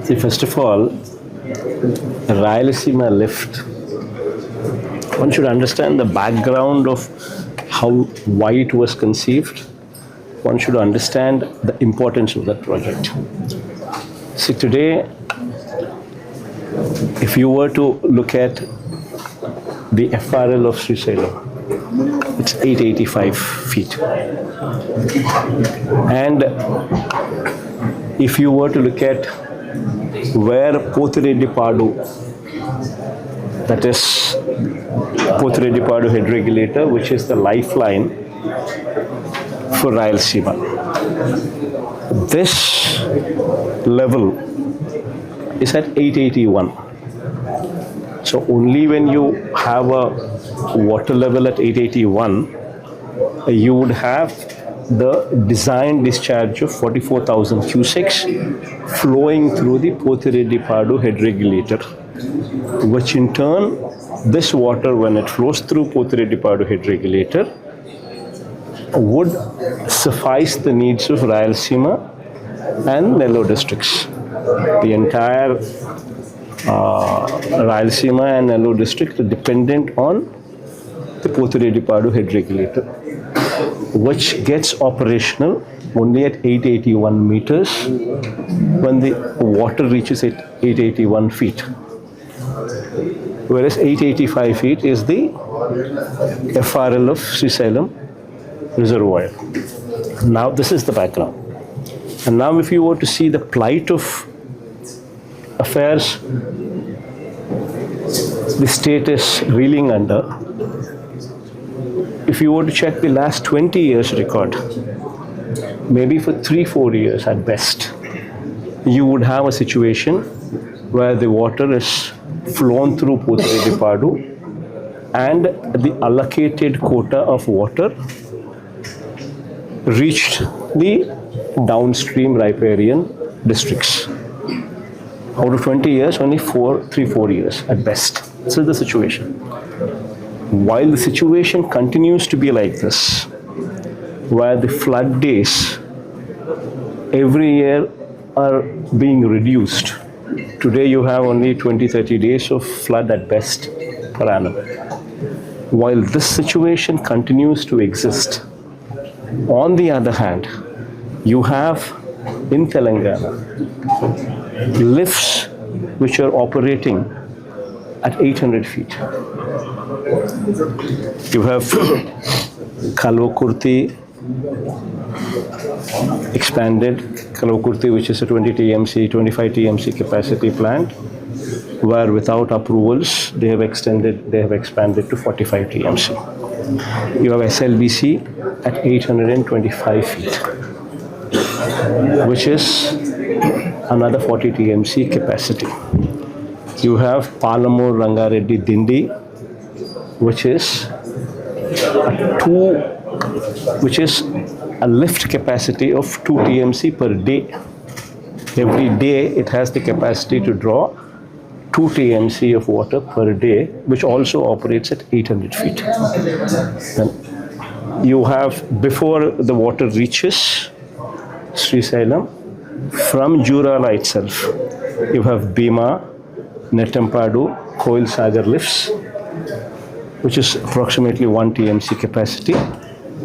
See, first of all, Rayalaseema lift. One should understand the background of why it was conceived. One should understand the importance of that project. See, today, if you were to look at the FRL of Srisailam, it's 885 feet. And if you were to look at where Pothiredipaadu, that is Pothiredipaadu head regulator, which is the lifeline for Rayalaseema, this level is at 881. So only when you have a water level at 881, you would have the design discharge of 44,000 cusecs flowing through the Pothiredipaadu head regulator, which in turn, this water, when it flows through Pothiredipaadu head regulator, would suffice the needs of Rayalaseema and Nellore districts. The entire Rayalaseema and Nellore district are dependent on the Pothiredipaadu head regulator, which gets operational only at 881 meters when the water reaches 881 feet. Whereas 885 feet is the FRL of Srisailam reservoir. Now this is the background. And now if you were to see the plight of affairs the state is reeling under, if you were to check the last 20 years record, maybe for 3-4 years at best, you would have a situation where the water is flown through Pothiredipaadu and the allocated quota of water reached the downstream riparian districts. Out of 20 years, only 3-4 years at best. This is the situation. While the situation continues to be like this, where the flood days every year are being reduced. Today you have only 20-30 days of flood at best per annum. While this situation continues to exist, on the other hand, you have in Telangana lifts which are operating at 800 feet. You have Kalvakurthi expanded, Kalvakurthi, which is a 20 TMC, 25 TMC capacity plant, where without approvals they have expanded to 45 TMC. You have SLBC at 825 feet, which is another 40 TMC capacity. You have Palamur Rangareddy Dindi, which is a lift capacity of 2 TMC per day. Every day it has the capacity to draw 2 TMC of water per day, which also operates at 800 feet. Then you have, before the water reaches Srisailam, from Jurala itself, you have Bhima, Nettampadu, Koil Sagar lifts, which is approximately 1 TMC capacity,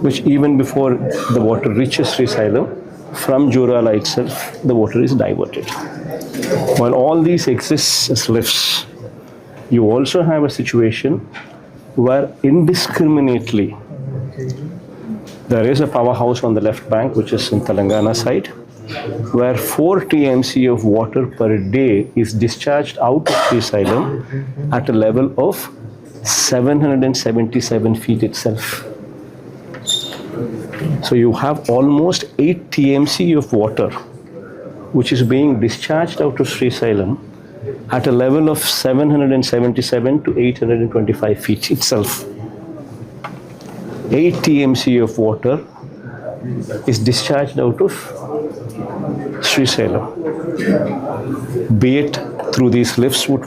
which even before the water reaches Srisailam, from Jurala itself, the water is diverted. While all these exist as lifts, you also have a situation where indiscriminately there is a powerhouse on the left bank, which is in Telangana side, where 4 TMC of water per day is discharged out of Srisailam at a level of 777 feet itself. So you have almost 8 TMC of water which is being discharged out of Srisailam at a level of 777 to 825 feet itself. 8 TMC of water is discharged out of Srisailam. Be it through these lifts, what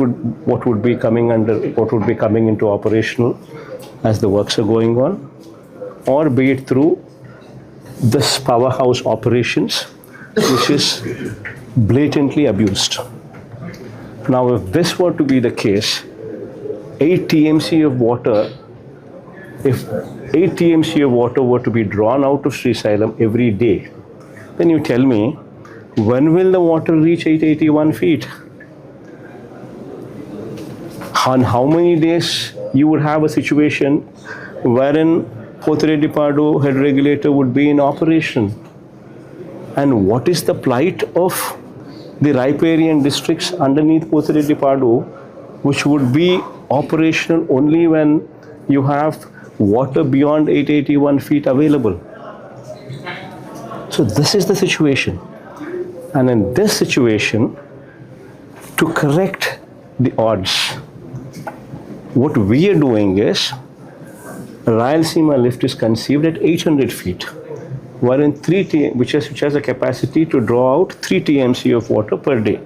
would be coming into operational as the works are going on, or be it through this powerhouse operations, which is blatantly abused. Now, if this were to be the case, 8 TMC of water, if 8 TMC of water were to be drawn out of Srisailam every day, then you tell me, when will the water reach 881 feet? On how many days you would have a situation wherein Potiredipadu head regulator would be in operation? And what is the plight of the riparian districts underneath Potiredipadu, which would be operational only when you have water beyond 881 feet available? So this is the situation. And in this situation, to correct the odds, what we are doing is, Rayalaseema lift is conceived at 800 feet, wherein which has a capacity to draw out 3 TMC of water per day.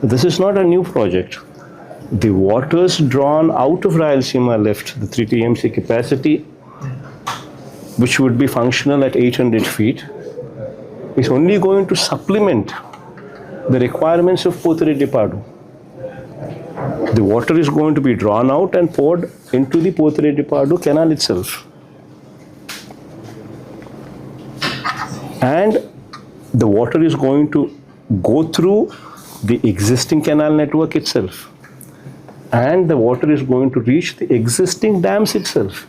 This is not a new project. The waters drawn out of Rayalaseema lift, the 3 TMC capacity, which would be functional at 800 feet, is only going to supplement the requirements of Potiredipadu. The water is going to be drawn out and poured into the Potiredipadu canal itself. And the water is going to go through the existing canal network itself. And the water is going to reach the existing dams itself.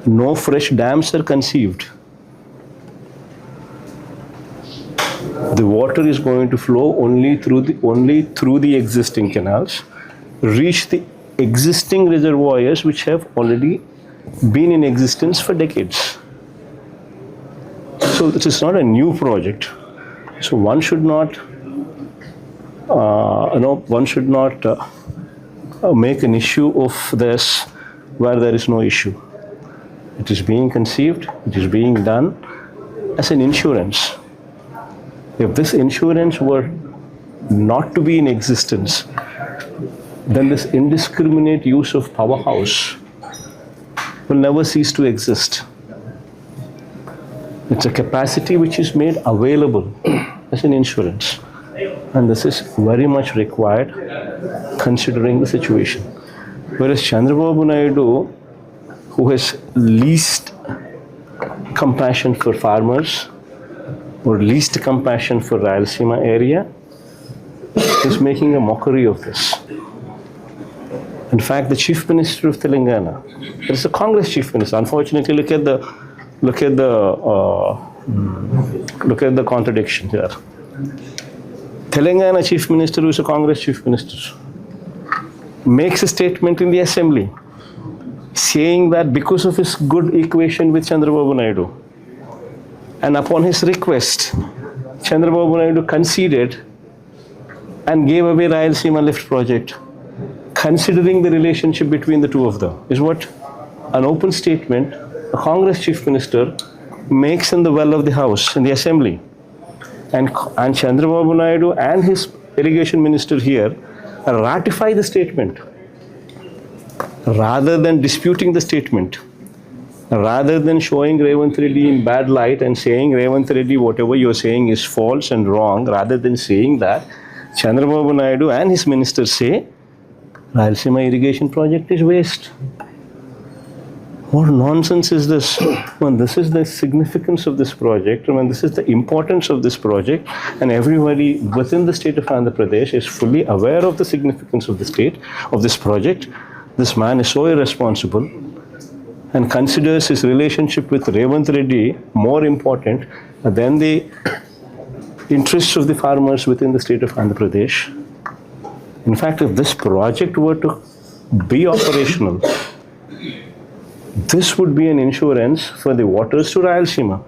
No fresh dams are conceived. The water is going to flow only through the existing canals, reach the existing reservoirs which have already been in existence for decades. So this is not a new project. So one should not, make an issue of this where there is no issue. It is being conceived, it is being done as an insurance. If this insurance were not to be in existence, then this indiscriminate use of powerhouse will never cease to exist. It's a capacity which is made available as an insurance. And this is very much required considering the situation. Whereas Chandrababu Naidu, who has least compassion for farmers or least compassion for Rayalaseema area, is making a mockery of this. In fact, the Chief Minister of Telangana, there is a Congress Chief Minister. Unfortunately, look at the contradiction here. Telangana Chief Minister, who is a Congress Chief Minister, makes a statement in the Assembly saying that because of his good equation with Chandrababu Naidu, and upon his request, Chandrababu Naidu conceded and gave away Rayalaseema Lift project, considering the relationship between the two of them, is what an open statement a Congress Chief Minister makes in the well of the House, in the Assembly. And Chandrababu Naidu and his irrigation minister here ratify the statement rather than disputing the statement, rather than showing Revanth Reddy in bad light and saying, Revanth Reddy, whatever you're saying is false and wrong, rather than saying that, Chandrababu Naidu and his ministers say, Rayalaseema irrigation project is waste. What nonsense is this? When this is the significance of this project, when this is the importance of this project, and everybody within the state of Andhra Pradesh is fully aware of the significance of the state, of this project, this man is so irresponsible and considers his relationship with Revanth Reddy more important than the interests of the farmers within the state of Andhra Pradesh. In fact, if this project were to be operational, this would be an insurance for the waters to Rayalaseema.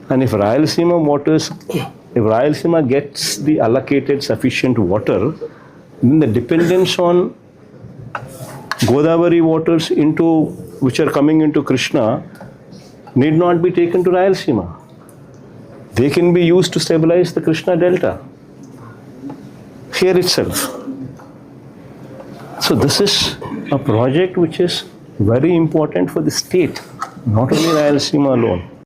And if Rayalaseema gets the allocated sufficient water, then the dependence on Godavari waters which are coming into Krishna need not be taken to Rayalaseema. They can be used to stabilize the Krishna Delta here itself. So this is a project which is very important for the state, not only Rayalaseema alone.